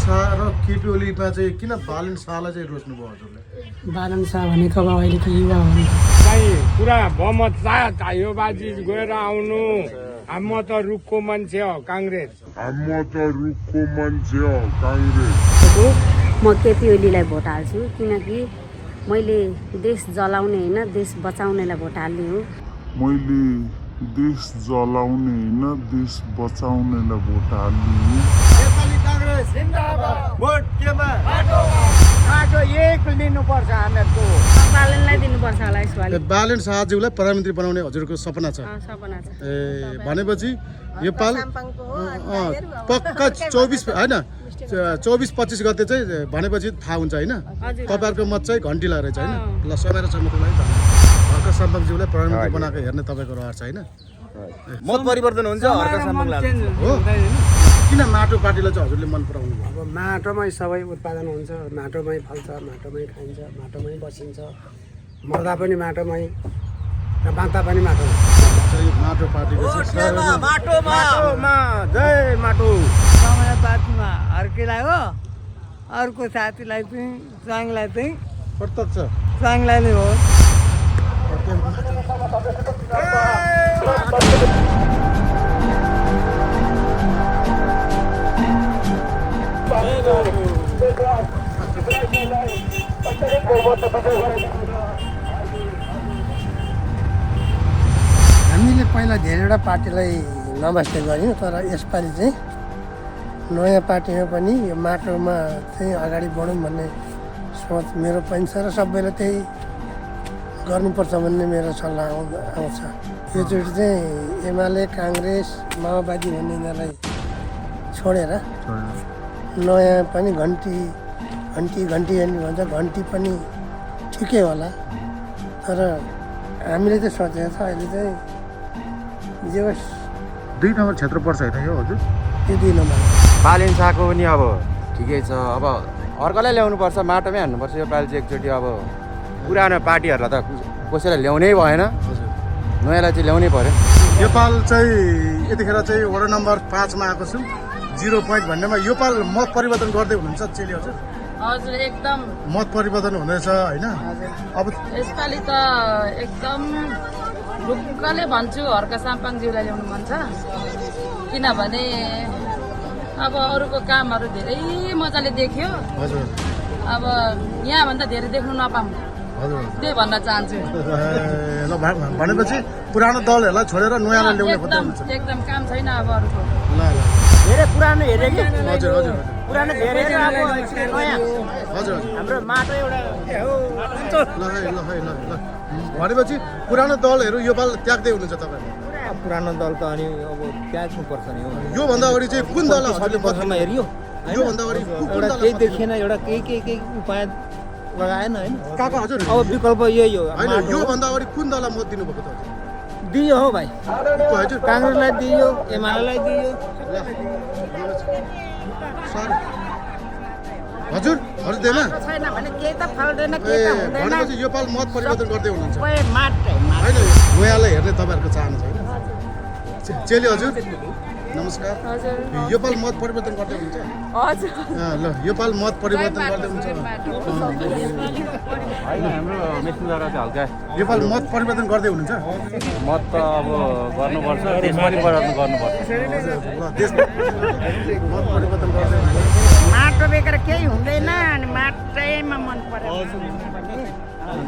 शाह र केपी ओलीमा चाहिँ किन बालन शाहलाई चाहिँ रोज्नुभयो हजुरले? बालन शाह भनेको अब अहिलेको युवा हो चाहिँ पुरा बहुमत चाहियो बाजी गएर आउनु। म त रुखको मान्छे हो काङ्ग्रेस। म केपी ओलीलाई भोट हाल्छु किनकि मैले देश जलाउने होइन देश बचाउनेलाई भोट हाल्ने हो। मैले देश जलाउने होइन देश बचाउनेलाई भोट हाल्ने हो। नेपाली काङ्ग्रेस जिन्दाबाद। भोट केमा? माटो एक लिनुपर्छ हामीहरूको। बालनलाई दिनुपर्छ होला यसपालि। बालन शाहज्यूलाई प्रधानमन्त्री बनाउने हजुरको सपना छ? सपना छ। ए भनेपछि यो पाल पक्का 24 होइन 24-25 गते चाहिँ भनेपछि थाहा हुन्छ होइन? तपाईँहरूको मत चाहिँ घन्टिला रहेछ होइन? ल समय र समयको लागि हर्क सम्पकज्यूलाई प्रधानमन्त्री बनाएको हेर्ने तपाईँको रहर छ होइन? मत परिवर्तन हुन्छ हर्क सम्पकलाई हो किन माटो पार्टीलाई चाहिँ हजुरले मन पराउनु भयो? अब माटोमै सबै उत्पादन हुन्छ, माटोमै फल्छ, माटोमै खाइन्छ, माटोमै बसिन्छ, मर्दा पनि माटोमै र बाँच्दा पनि माटोमै। चाहिँ माटो पार्टीको चाहिँ माटोमा जय माटो। समाजवादीमा हर्केलाई हो, अर्को साथीलाई चाहिँ च्वाङलाई चाहिँ प्रत्यक्ष च्वाङलाई नै हो। हामीले पहिला धेरैवटा पार्टीलाई नमस्ते गऱ्यौँ तर यसपालि चाहिँ नयाँ पार्टीमा पनि यो माटोमा चाहिँ अगाडि बढौँ भन्ने सोच मेरो पनि छ र सबैले त्यही गर्नुपर्छ भन्ने मेरो सल्लाह आउँछ। योचोटि चाहिँ एमाले काङ्ग्रेस माओवादी भन्ने यिनीहरूलाई छोडेर नयाँ पनि घन्टी भन्छ घन्टी पनि ठिकै होला तर हामीले चाहिँ सोचेको छ अहिले चाहिँ जे होस् 2 नम्बर क्षेत्र पर्छ होइन यो हजुर? यो 2 नम्बर बालन शाहको पनि अब ठिकै छ। अब अर्कोलाई ल्याउनुपर्छ, माटोमै हान्नुपर्छ यो पालि चाहिँ एकचोटि। अब पुरानो पार्टीहरूलाई त कसैलाई ल्याउनै भएन, नयाँलाई चाहिँ ल्याउनै पर्यो। यो पाल चाहिँ यतिखेर चाहिँ वडा नम्बर 5 मा आएको छु 0 पोइन्ट भन्नेमा यो पाल मत परिवर्तन गर्दै हुनुहुन्छ चेली हजुर? हजुर एकदम मत परिवर्तन हुँदैछ होइन? अब यसपालि त एकदम ढुक्कले भन्छु हर्क साम्पाङज्यूलाई ल्याउनु मन छ किनभने अब अरूको कामहरू धेरै मजाले देख्यो। हजुर अब यहाँभन्दा धेरै देख्नु नपाऊँ हजुर त्यही भन्न चाहन्छु। ल भनेपछि पुरानो दलहरूलाई छोडेर नयाँलाई ल्याउने खोज्दै हुनुहुन्छ? एकदम काम छैन अब अरूको। ल ल धेरै पुरानो हेऱ्यो कि हजुर हजुर पुरानो धेरै चाहिँ अब नयाँ हजुर हाम्रो माटो एउटा ल ल भनेपछि पुरानो दलहरू यो पाल त्याग्दै हुनुहुन्छ तपाईँहरू? पुरानो दल त अनि अब त्याग्नुपर्छ नि। योभन्दा अगाडि चाहिँ कुन दल हजुरले वर्षमा हेरियो योभन्दा अगाडि कुन एउटा दल केही देखिएन, एउटा केही उपाय लगाएन होइन। काका हजुर अब विकल्प यही हो। होइन योभन्दा अगाडि कुन दललाई मत दिनुभएको त हजुर? दियो हो भाइ, हजुर काङ्ग्रेसलाई दियो, एमालेलाई दियो। सर हजुर हजुर दिएन? छैन भने केही त फाल्दैन ए केही त हुँदैन। भनेपछि यो पाल मत परिवर्तन गर्दै हुनुहुन्छ सबै माटै होइन? नयाँलाई हेर्ने तपाईँहरूको चाहना छैन? चेली हजुर नमस्कार। यो पाल मत परिवर्तन गर्दै हुनुहुन्छ? ल यो पाल मत परिवर्तन गर्दै हुन्छ? यो पाल मत परिवर्तन गर्दै हुनुहुन्छ? मत त अब गर्नुपर्छ, देश परिवर्तन गर्नुपर्छ। ल देश मत परिवर्तन गर्दै हुनुहुन्छ? माटो बेकार केही हुँदैन अनि माटैमा मन पर्यो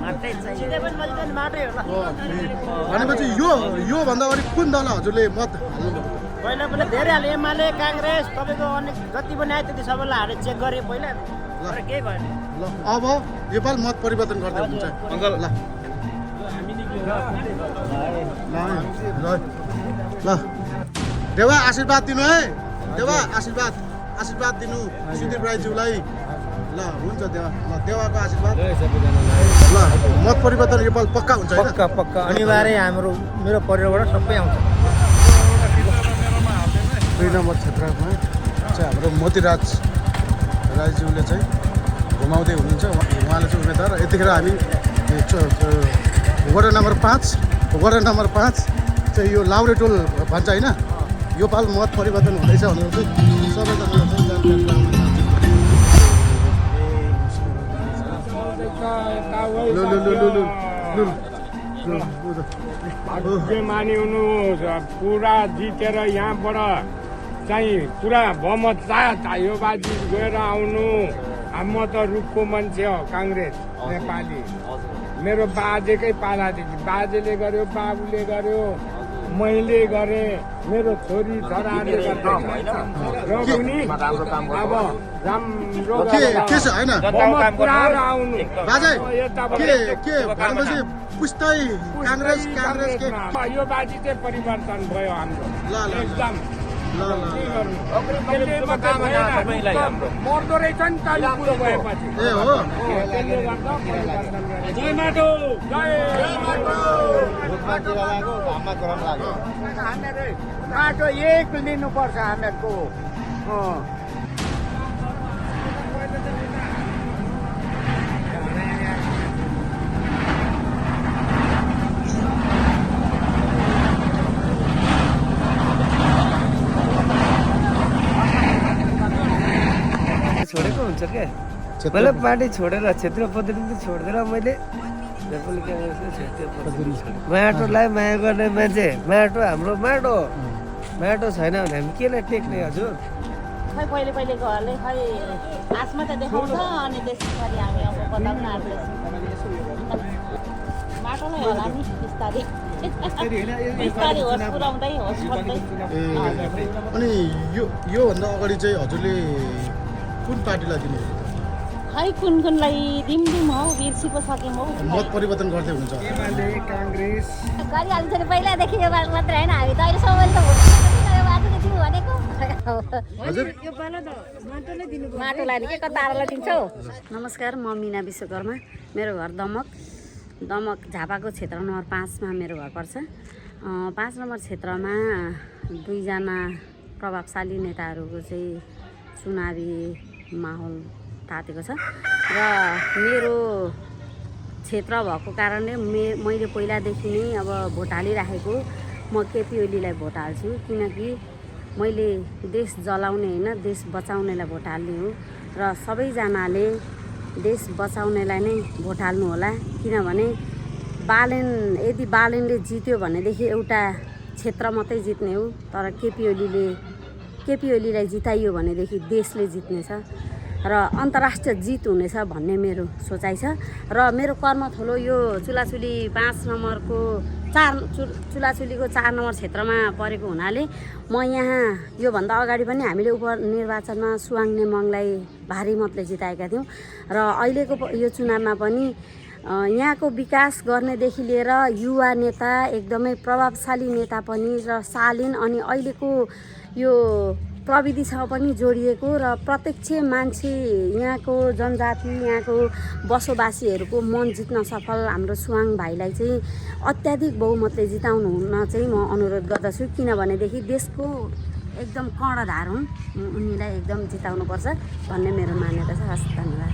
माटै चाहियो। माटै होला भनेपछि योभन्दा अगाडि कुन दल हजुरले मत हाल्नुभयो? पहिला पहिला धेरै हाल्यो एमाले काङ्ग्रेस तपाईँको अनेक जति पनि आयो त्यति सबैलाई हालेर चेक गरेँ पहिला तर केही भएन। ल अब यो पाल मत परिवर्तन गर्दै हुनुहुन्छ? अङ्कल ल ल देवा आशीर्वाद दिनु है, देवा आशीर्वाद दिनु सुदीप राईज्यूलाई। ल हुन्छ देवा, ल देवाको आशीर्वाद। ल मत परिवर्तन यो पाल पक्का हुन्छ होइन? पक्का अनिवार्य। हाम्रो मेरो परिवारबाट सबै आउँछ। 2 नम्बर क्षेत्रमा चाहिँ हाम्रो मोतीराज राईज्यूले चाहिँ घुमाउँदै हुनुहुन्छ, उहाँले चाहिँ उम्मेदवार। यतिखेर हामी वडा नम्बर 5 चाहिँ यो लाउरेटोल भन्छ होइन? यो पाल मत परिवर्तन हुँदैछ भनेर चाहिँ सबैजनालाई चाहिँ जानकारी गराउन चाहन्छु। भाग्यमानी हुनु पुरा जितेर यहाँबाट चाहिँ पुरा बहुमत चाहियो बाजी गएर आउनु। म त रुखको मान्छे हो, काङ्ग्रेस नेपाली। मेरो बाजेकै पालादेखि बाजेले गर्यो, बाबुले गर्यो, मैले गरेँ, मेरो छोरी छोराले गर्छ। र पनि अब राम्रो के छ होइन पुऱ्याएर आउनु। बाजे के भनेपछि पुस्तै काङ्ग्रेस के यो बाजी चाहिँ परिवर्तन भयो हाम्रो एकदम। मर्दो रहेछ नि त कुरो भएपछि। ए हो जय माटो माटो एक लिनुपर्छ हामीहरूको। छोडेको हुन्छ क्या मैले पार्टी छोडेर क्षेत्र प्रतिनिधि छोडिदिएर मैले नेपाली काङ्ग्रेसले माटोलाई माया गर्ने मान्छे। माटो हाम्रो माटो छैन भने हामी केलाई टेक्ने हजुर? खै पहिले गरले खै आसमा त देखाउँछ अनि त्यसपछि हामी अब बताउन आँट्दैछौँ। माटोलाई होला नि बिस्तारै होस् पुऱ्याउँदै होस् भन्दै। अनि योभन्दा अगाडि चाहिँ हजुरले कुन पार्टीलाई दिनुहुन्छ? खै कुनलाई दिम हौ बिर्सी पो सक्यौँ हौ। मत परिवर्तन गर्दै हुन्छ काङ्ग्रेस गरिहाल्छ नि पहिलादेखि यो बात मात्रै होइन, हामी त अहिलेसम्म त भनेको माटोलाई के तारालाई दिन्छौ? नमस्कार, म मिना विश्वकर्मा। मेरो घर दमक झापाको क्षेत्र नम्बर 5 मा मेरो घर पर्छ। 5 नम्बर क्षेत्रमा 2 जना प्रभावशाली नेताहरूको चाहिँ चुनावी माहौल तातेको छ र मेरो क्षेत्र भएको कारणले मैले पहिलादेखि नै अब भोट हालिराखेको। म केपी ओलीलाई भोट हाल्छु, किनकि मैले देश जलाउने होइन देश बचाउनेलाई भोट हाल्ने हो र सबैजनाले देश बचाउनेलाई नै भोट हाल्नु होला। किनभने यदि बालेनले जित्यो भनेदेखि एउटा क्षेत्र मात्रै जित्ने हो, तर केपी ओलीलाई जिताइयो भनेदेखि देशले जित्नेछ र अन्तर्राष्ट्रिय जित हुनेछ भन्ने मेरो सोचाइ छ। र मेरो कर्मथलो यो चुलाचुली 5 नम्बरको चुलाचुलीको 4 नम्बर क्षेत्रमा परेको हुनाले म यहाँ योभन्दा अगाडि पनि हामीले उपनिर्वाचनमा सुवाङ नेमाङलाई भारी मतले जिताएका थियौँ र अहिलेको यो चुनावमा पनि यहाँको विकास गर्नेदेखि लिएर युवा नेता, एकदमै प्रभावशाली नेता पनि र शालीन अनि अहिलेको यो प्रविधिसँग पनि जोडिएको र प्रत्यक्ष मान्छे यहाँको जनजाति यहाँको बसोबासीहरूको मन जित्न सफल हाम्रो सुवाङ भाइलाई चाहिँ अत्याधिक बहुमतले जिताउनु हुन चाहिँ म अनुरोध गर्दछु। किनभनेदेखि देशको एकदम कर्णधार हुन्, उनीलाई एकदम जिताउनुपर्छ भन्ने मेरो मान्यता छ। हस्, धन्यवाद।